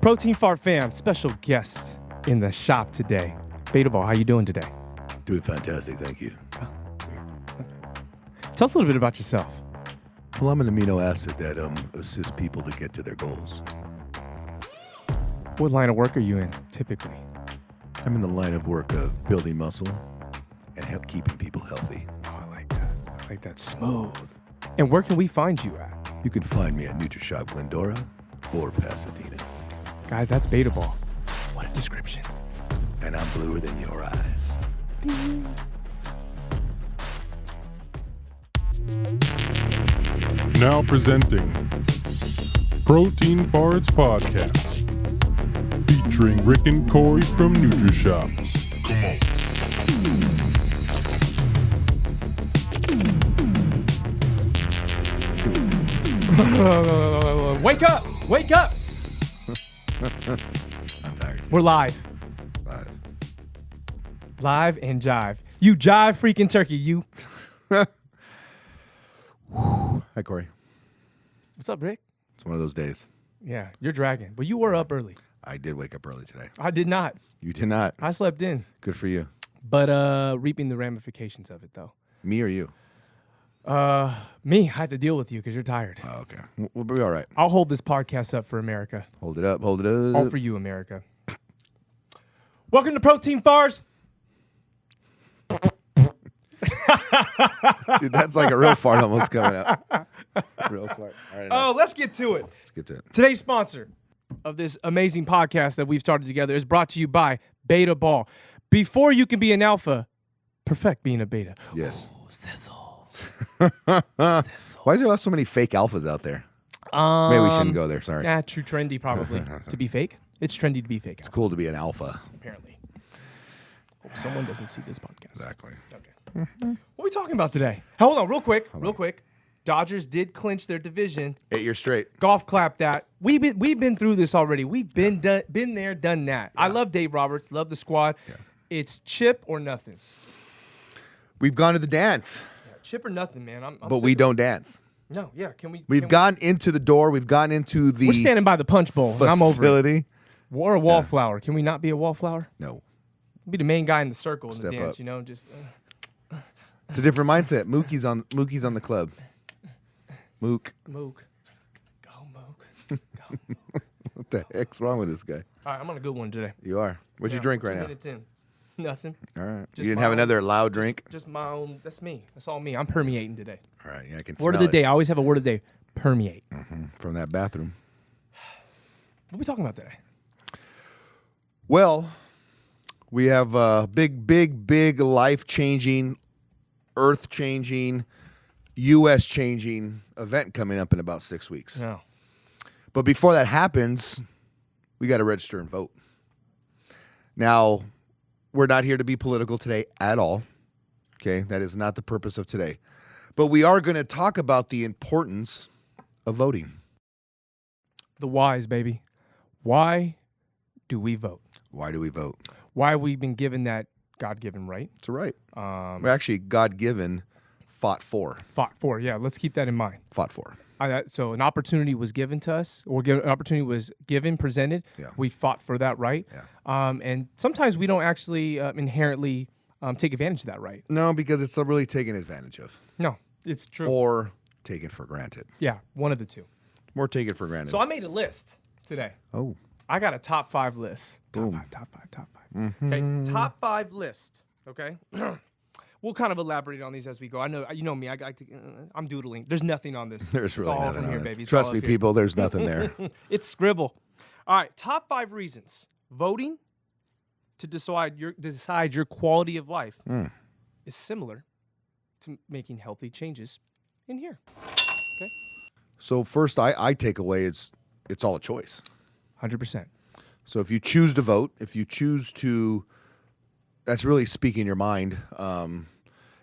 Protein Fart fam, special guests in the shop today. Beta Ball, how you doing today? Doing fantastic, thank you. Tell us a little bit about yourself. Well, I'm an amino acid that assists people to get to their goals. What line of work are you in, typically? I'm in the line of work of building muscle and keeping people healthy. Oh, I like that. I like that. Smooth. And where can we find you at? You can find me at NutriShop Glendora or Pasadena. Guys, that's Beta Ball. What a description. And I'm bluer than your eyes. Now presenting Protein Farts Podcast, featuring Rick and Corey from NutriShop. Wake up! Wake up! I'm tired. We're live. Live and jive. You jive freaking turkey, you. Hi, Corey. What's up, Rick? It's one of those days. Yeah, you're dragging. But you were up early. I did wake up early today. I did not. You did not. I slept in. Good for you. But reaping the ramifications of it, though. Me or you? Me, I had to deal with you because you're tired. Oh, okay. We'll be all right. I'll hold this podcast up for America. Hold it up. Hold it up. All for you, America. Welcome to Protein Fars. Dude, that's like a real fart almost coming out. Real fart. All right, Oh, let's get to it. let's get to it. Today's sponsor of this amazing podcast that we've started together is brought to you by Beta Ball. Before you can be an alpha, perfect being a beta. Yes. Oh, sizzle. Why is there so many fake alphas out there? Maybe we shouldn't go there. Sorry. Yeah, true trendy probably. To be fake? It's trendy to be fake, It's cool to be an alpha. apparently. Hope someone doesn't see this podcast. Exactly. Okay. What are we talking about today? Hold on, real quick. Dodgers did clinch their division. 8 years straight. Golf clap that. We've been through this already. We've been there, done that. I love Dave Roberts. Love the squad. Yeah. It's chip or nothing. We've gone to the dance, Chip or nothing, man. I'm but sick we of don't dance. it. No, yeah. Can we? We've gone into the door. We've gone into the We're standing by the punch bowl. And I'm over it. facility. Or a wallflower. Can we not be a wallflower? No. Be the main guy in the circle in Step the dance. up. You know, just. It's a different mindset. Mookie's on the club. Mook. Mook. Go Mook. Go Mook. What the heck's wrong with this guy? All right, I'm on a good one today. You are. What'd you drink We're right 2 now? minutes in. Nothing. All right. Just You didn't my have own- another loud drink? Just my own. That's me. That's all me. I'm permeating today. All right. Yeah, I can Word of smell the day. I always have a word of the day. Permeate. it from that bathroom. What are we talking about today? Well, we have a big life-changing, earth-changing, U.S.-changing event coming up in about 6 weeks. No. But before that happens, we got to register and vote. Now, we're not here to be political today at all. Okay, that is not the purpose of today. But we are going to talk about the importance of voting. The whys, baby. Why do we vote? Why do we vote? Why have we been given that God-given right? It's right. We're actually God-given, fought for. Fought for. Yeah, let's keep that in mind. Fought for. So an opportunity was given to us, or an opportunity was given, presented. Yeah. We fought for that right. Yeah. And sometimes we don't actually inherently take advantage of that right. No, because it's really taken advantage of. No, it's true. Or taken for granted. Yeah, one of the two. More taken for granted. So I made a list today. oh. I got a top 5 list. Boom. Top five. Okay, top 5 list. Okay, we'll kind of elaborate on these as we go. I know you know me. I'm doodling. There's nothing on this. There's It's really all nothing from on here, it. baby. It's Trust all me, up here. people, there's nothing there. It's scribble. All right, top 5 reasons voting to decide your quality of life is similar to making healthy changes in here. Okay, So first, I take away it's all a choice. 100%. So if you choose to vote, if you choose to, that's really speaking your mind.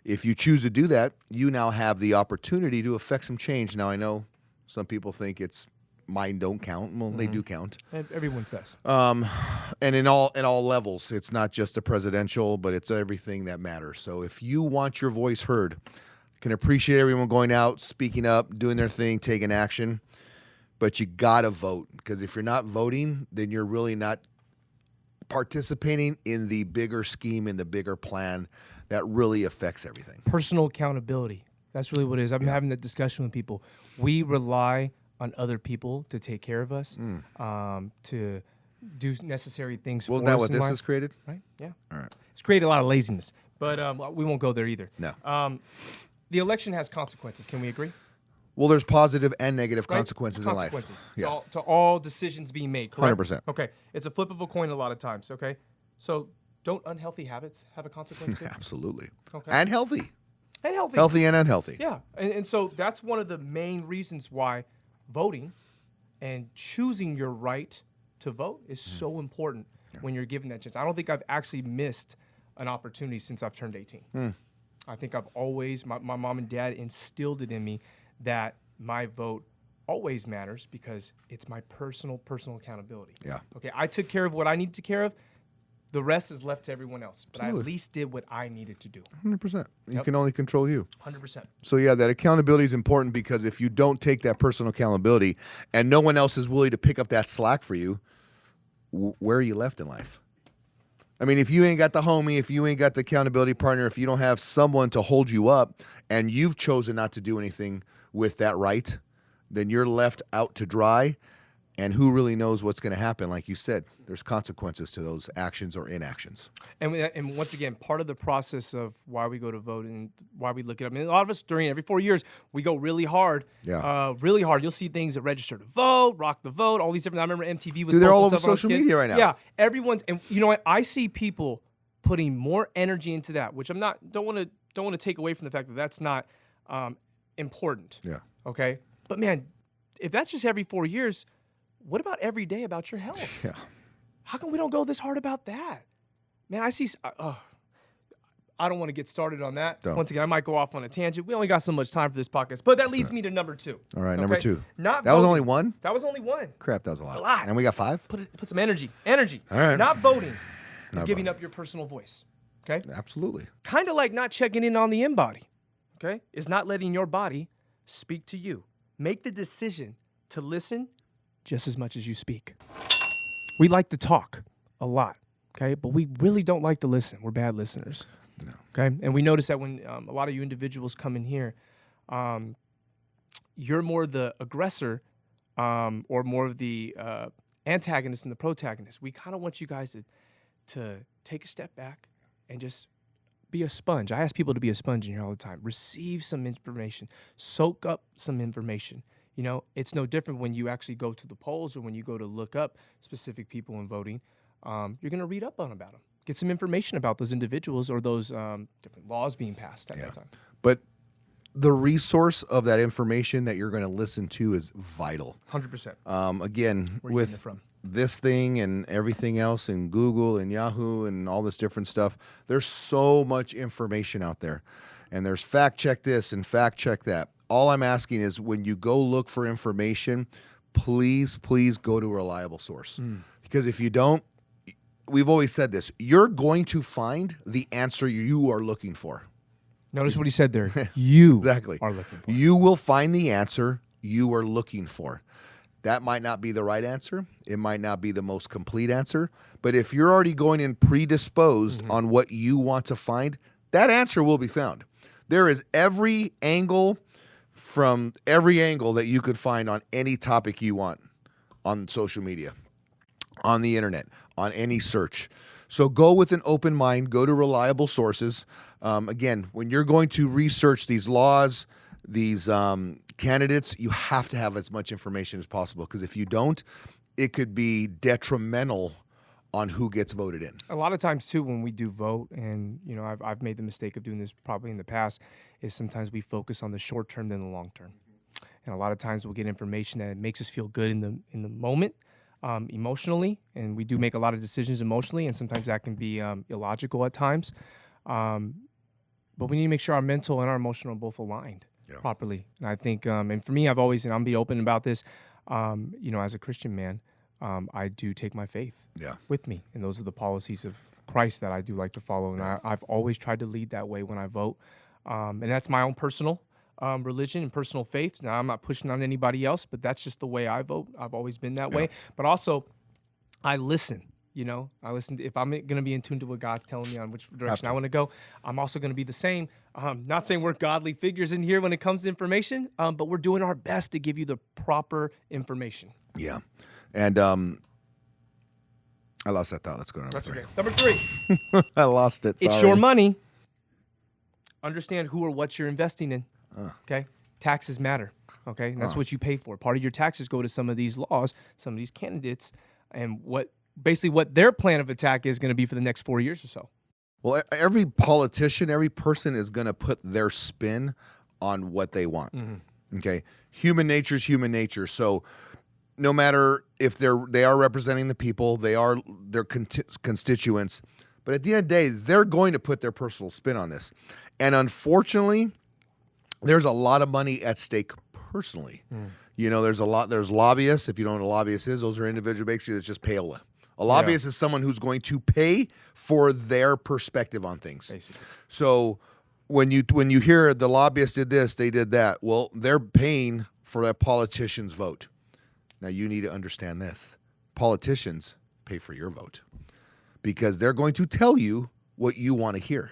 If you choose to do that, you now have the opportunity to affect some change. Now, I know some people think it's mine don't count. Well, they do count. Everyone's does. And in all levels, it's not just the presidential, but it's everything that matters. So if you want your voice heard, can appreciate everyone going out, speaking up, doing their thing, taking action. but you gotta vote, because if you're not voting, then you're really not participating in the bigger scheme, in the bigger plan that really affects everything. Personal accountability. That's really what it is. I've been having that discussion with people. We rely on other people to take care of us, to do necessary things Well, for now us what in this life. has created? Right? Yeah. All right. It's created a lot of laziness, but we won't go there either. No. The election has consequences. Can we agree? Well, there's positive and negative Right? consequences in life. Consequences Yeah. to all decisions being made, correct? 100%. Okay. It's a flip of a coin a lot of times, okay? So don't unhealthy habits have a consequence too? Absolutely. Okay. And healthy. And healthy. Healthy and unhealthy. Yeah. And so that's one of the main reasons why voting and choosing your right to vote is so important when you're given that chance. I don't think I've actually missed an opportunity since I've turned 18. I think I've always, my mom and dad instilled it in me that my vote always matters because it's my personal accountability. Yeah. Okay, I took care of what I needed to care of. The rest is left to everyone else. But I Absolutely. at least did what I needed to do. 100%. You Yep. can only control you. 100%. So yeah, that accountability is important, because if you don't take that personal accountability and no one else is willing to pick up that slack for you, where are you left in life? I mean, if you ain't got the homie, if you ain't got the accountability partner, if you don't have someone to hold you up and you've chosen not to do anything with that right, then you're left out to dry. And who really knows what's going to happen? Like you said, there's consequences to those actions or inactions. And once again, part of the process of why we go to vote and why we look it up. I mean, a lot of us every 4 years, we go really hard. Yeah. Really hard. You'll see things that register to vote, rock the vote, all these different. I remember MTV was. Dude, they're all posting over stuff when I was a social kid. media right now. Yeah, everyone's. And you know what? I see people putting more energy into that, which don't want to take away from the fact that that's not important. Yeah. Okay. But man, if that's just every 4 years, what about every day about your health? Yeah. How come we don't go this hard about that? Man, I see. I don't want to get started on that. Don't. Once again, I might go off on a tangent. We only got so much time for this podcast, but that leads me to number 2. All right, number 2. Not That was voting. only one? That was only one. Crap, that was a lot. A lot. And we got 5? Put some energy. All right. Not voting is Not giving voting. up your personal voice. Okay. Absolutely. Kind of like not checking in on the in-body. Okay, is not letting your body speak to you. Make the decision to listen just as much as you speak. We like to talk a lot, okay? But we really don't like to listen. We're bad listeners. No. Okay? And we notice that when a lot of you individuals come in here, you're more the aggressor or more of the antagonist than the protagonist. We kind of want you guys to take a step back and just be a sponge. I ask people to be a sponge in here all the time. Receive some information. Soak up some information. You know, it's no different when you actually go to the polls or when you go to look up specific people in voting. You're going to read up about them. Get some information about those individuals or those different laws being passed at that time. But the resource of that information that you're going to listen to is vital. 100%. Again, Where are you getting it with from? this thing and everything else and Google and Yahoo and all this different stuff, there's so much information out there. And there's fact check this and fact check that. All I'm asking is when you go look for information, please go to a reliable source. Because if you don't, we've always said this, you're going to find the answer you are looking for. Notice what he said there. You Exactly. are looking for. You will find the answer you are looking for. That might not be the right answer. It might not be the most complete answer. But if you're already going in predisposed on what you want to find, that answer will be found. There is every angle that you could find on any topic you want on social media, on the internet, on any search. So go with an open mind, go to reliable sources. Again, when you're going to research these laws, these candidates, you have to have as much information as possible, because if you don't, it could be detrimental on who gets voted in. A lot of times too, when we do vote, and you know, I've made the mistake of doing this probably in the past, is sometimes we focus on the short term than the long term, and a lot of times we'll get information that makes us feel good in the moment, emotionally, and we do make a lot of decisions emotionally, and sometimes that can be illogical at times, but we need to make sure our mental and our emotional are both aligned properly. And I think, and for me, I've always, and I'm be open about this, you know, as a Christian man, I do take my faith with me. And those are the policies of Christ that I do like to follow. And I've always tried to lead that way when I vote. And that's my own personal religion and personal faith. Now, I'm not pushing on anybody else, but that's just the way I vote. I've always been that way. But also, I listen. I listen. If I'm going to be in tune to what God's telling me on which direction I want to go, I'm also going to be the same. Not saying we're godly figures in here when it comes to information, but we're doing our best to give you the proper information. Yeah. And I lost that thought. Let's go to number That's three. okay. Number 3. I lost it. It's Sorry. your money. Understand who or what you're investing in. Okay? Taxes matter. Okay? And that's what you pay for. Part of your taxes go to some of these laws, some of these candidates, and what their plan of attack is going to be for the next 4 years or so. Well, every politician, every person is going to put their spin on what they want. Okay? Human nature is human nature. So no matter if they are representing the people, they are their constituents, but at the end of the day, they're going to put their personal spin on this. And unfortunately, there's a lot of money at stake personally. There's lobbyists. If you don't know what a lobbyist is, those are individuals basically that's just payola. A lobbyist is someone who's going to pay for their perspective on things. Basically. So when you hear the lobbyist did this, they did that, well, they're paying for that politician's vote. Now you need to understand this. Politicians pay for your vote because they're going to tell you what you want to hear.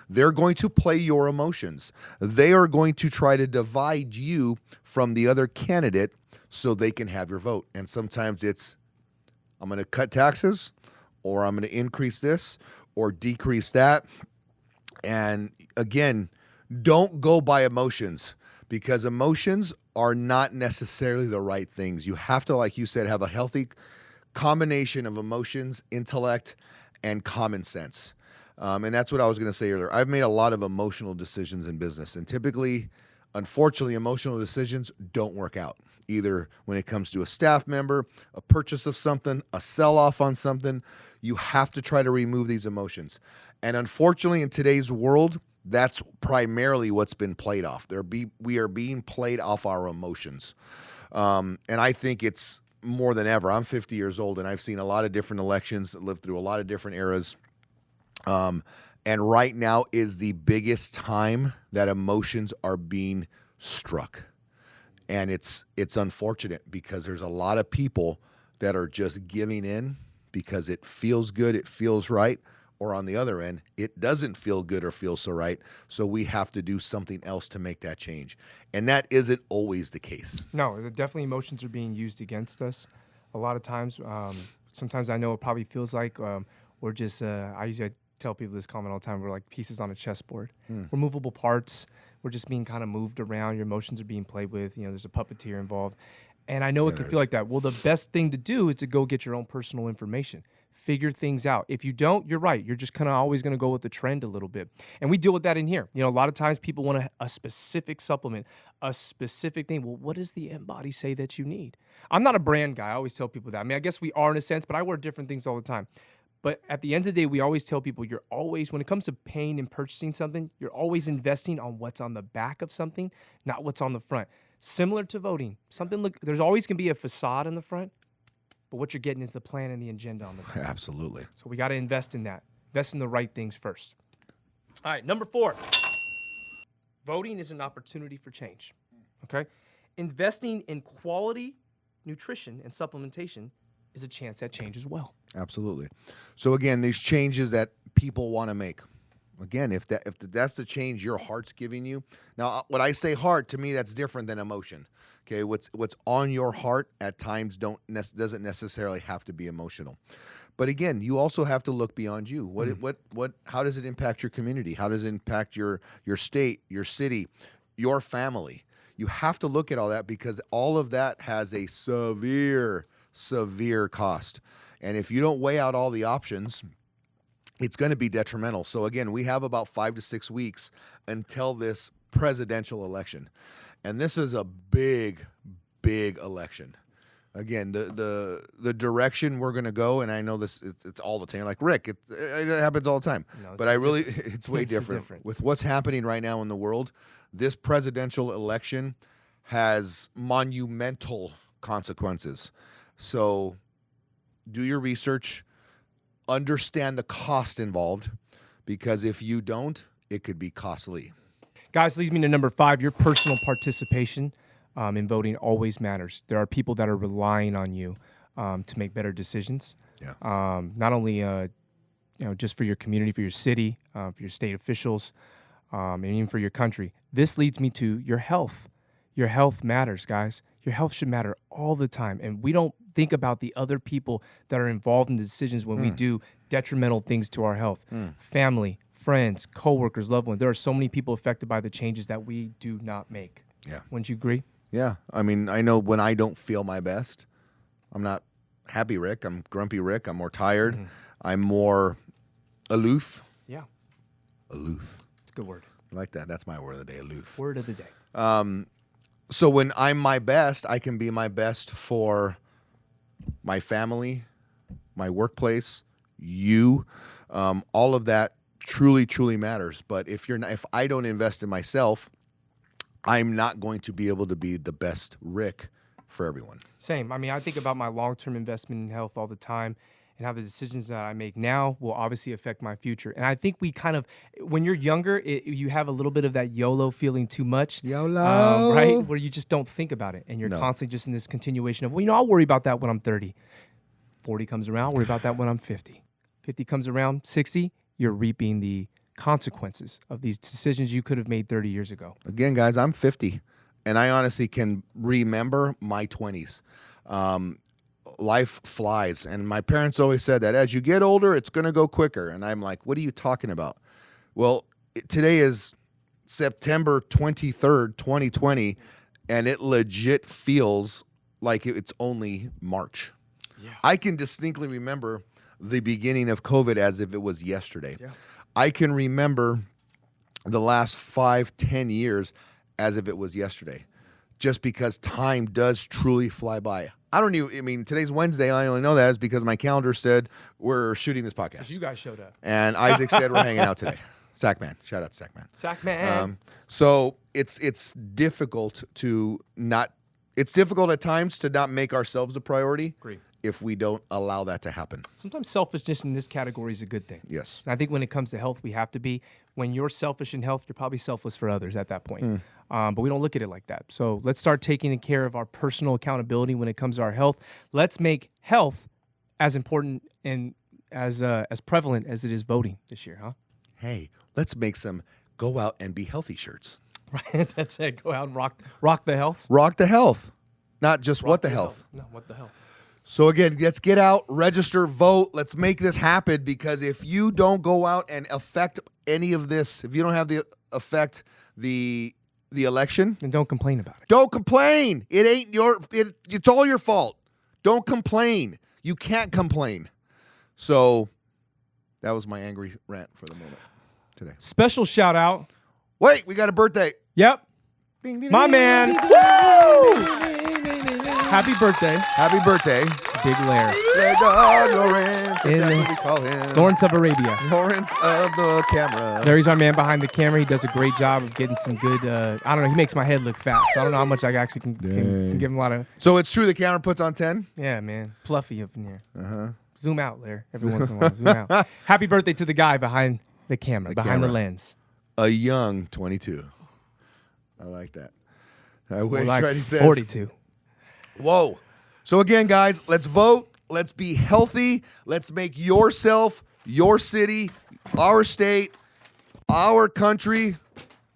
They're going to play your emotions. They are going to try to divide you from the other candidate so they can have your vote. And sometimes it's, I'm going to cut taxes, or I'm going to increase this or decrease that. And again, don't go by emotions because emotions are not necessarily the right things. You have to, like you said, have a healthy combination of emotions, intellect, and common sense. And that's what I was going to say earlier. I've made a lot of emotional decisions in business, and typically, unfortunately, emotional decisions don't work out. Either when it comes to a staff member, a purchase of something, a sell-off on something, you have to try to remove these emotions. And unfortunately, in today's world, that's primarily what's been played off. We are being played off our emotions. And I think it's more than ever. I'm 50 years old, and I've seen a lot of different elections, lived through a lot of different eras. And right now is the biggest time that emotions are being struck. And it's unfortunate because there's a lot of people that are just giving in because it feels good, it feels right, or on the other end, it doesn't feel good or feel so right. So we have to do something else to make that change. And that isn't always the case. No, definitely emotions are being used against us a lot of times. Sometimes I know it probably feels like we're just, I usually tell people this comment all the time, we're like pieces on a chessboard. We're movable parts. We're just being kind of moved around. Your emotions are being played with. There's a puppeteer involved. And I know it can feel like that. Well, the best thing to do is to go get your own personal information. Figure things out. If you don't, you're right. You're just kind of always going to go with the trend a little bit. And we deal with that in here. A lot of times people want a specific supplement, a specific thing. Well, what does the Embody say that you need? I'm not a brand guy. I always tell people that. I mean, I guess we are in a sense, but I wear different things all the time. But at the end of the day, we always tell people you're always, when it comes to paying and purchasing something, you're always investing on what's on the back of something, not what's on the front. Similar to voting. There's always going to be a facade in the front, but what you're getting is the plan and the agenda on the back. Absolutely. So we got to invest in that. Invest in the right things first. All right, number 4. Voting is an opportunity for change. Okay? Investing in quality nutrition and supplementation is a chance at change as well. Absolutely. So again, these changes that people want to make. Again, if that's the change your heart's giving you. Now, when I say heart, to me, that's different than emotion. Okay, what's on your heart at times doesn't necessarily have to be emotional. But again, you also have to look beyond you. How does it impact your community? How does it impact your state, your city, your family? You have to look at all that because all of that has a severe cost. And if you don't weigh out all the options, it's going to be detrimental. So again, we have about 5 to 6 weeks until this presidential election. And this is a big election. Again, the direction we're going to go, and I know this, it's all the time. Like, Rick, it happens all the time. No, but it's way different. With what's happening right now in the world, this presidential election has monumental consequences. So do your research, understand the cost involved, because if you don't, it could be costly. Guys, leads me to number 5. Your personal participation in voting always matters. There are people that are relying on you to make better decisions. Yeah. Not only just for your community, for your city, for your state officials, and even for your country. This leads me to your health. Your health matters, guys. Your health should matter all the time. And we don't think about the other people that are involved in the decisions when we do detrimental things to our health. Family, friends, coworkers, loved ones. There are so many people affected by the changes that we do not make. Yeah. Wouldn't you agree? Yeah. I mean, I know when I don't feel my best, I'm not happy Rick. I'm grumpy Rick. I'm more tired. I'm more aloof. Yeah. Aloof. It's a good word. I like that. That's my word of the day, aloof. Word of the day. So when I'm my best, I can be my best for my family, my workplace, you. All of that truly, truly matters. But if I don't invest in myself, I'm not going to be able to be the best Rick for everyone. Same. I mean, I think about my long-term investment in health all the time and how the decisions that I make now will obviously affect my future. And I think we kind of, when you're younger, you have a little bit of that YOLO feeling too much. YOLO. Right? Where you just don't think about it. And you're constantly just in this continuation of, well, I'll worry about that when I'm 30. 40 comes around, I'll worry about that when I'm 50. 50 comes around, 60, you're reaping the consequences of these decisions you could have made 30 years ago. Again, guys, I'm 50, and I honestly can remember my 20s. Life flies, and my parents always said that as you get older, it's going to go quicker. And I'm like, what are you talking about? Well, today is September 23rd, 2020, and it legit feels like it's only March. Yeah. I can distinctly remember the beginning of COVID as if it was yesterday. Yeah. I can remember the last 5-10 years as if it was yesterday, just because time does truly fly by. Today's Wednesday. I only know that is because my calendar said we're shooting this podcast. You guys showed up. And Isaac said we're hanging out today. Sackman. Shout out to Sackman. Sackman. So it's difficult it's difficult at times to not make ourselves a priority. Agree. If we don't allow that to happen. Sometimes selfishness in this category is a good thing. Yes. And I think when it comes to health, we have to be. When you're selfish in health, you're probably selfless for others at that point. But we don't look at it like that. So let's start taking care of our personal accountability when it comes to our health. Let's make health as important and as prevalent as it is voting this year, huh? Hey, let's make some go out and be healthy shirts. Right. That's it. Go out and rock the health. Rock the health. Not just Rock what the health. No, what the health. So again, let's get out, register, vote. Let's make this happen, because if you don't go out and affect any of this, if you don't have the affect the election, And don't complain about it. don't complain. It ain't it's all your fault. Don't complain. You can't complain. So that was my angry rant for the moment today. Special shout out. Wait, we got a birthday. Yep. My man. Woo! Happy birthday, Happy birthday. Big Lair. Red Dog Lawrence, In that's what we call him. Lawrence of Arabia. Lawrence of the camera. Larry's our man behind the camera. He does a great job of getting some good, I don't know, he makes my head look fat. So I don't know how much I actually can give him a lot of, So it's true the camera puts on 10? yeah, man, fluffy up in here. Zoom out, Larry, every once in a while. Zoom out. Happy birthday to the guy behind the camera, behind the camera. lens. A young 22. I like that. I wish Like Freddie says. 42. Whoa. So again, guys, let's vote. Let's be healthy. Let's make yourself, your city, our state, our country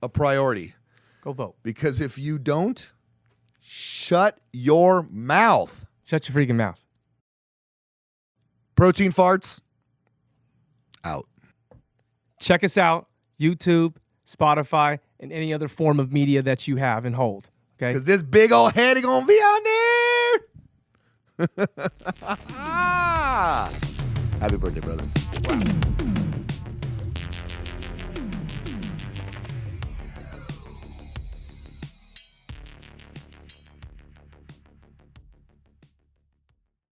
a priority. Go vote. Because if you don't, shut your mouth. Shut your freaking mouth. Protein farts, out. Check us out, YouTube, Spotify, and any other form of media that you have and hold. Okay? Because this big old head is going to be on there. Happy birthday, brother. Wow.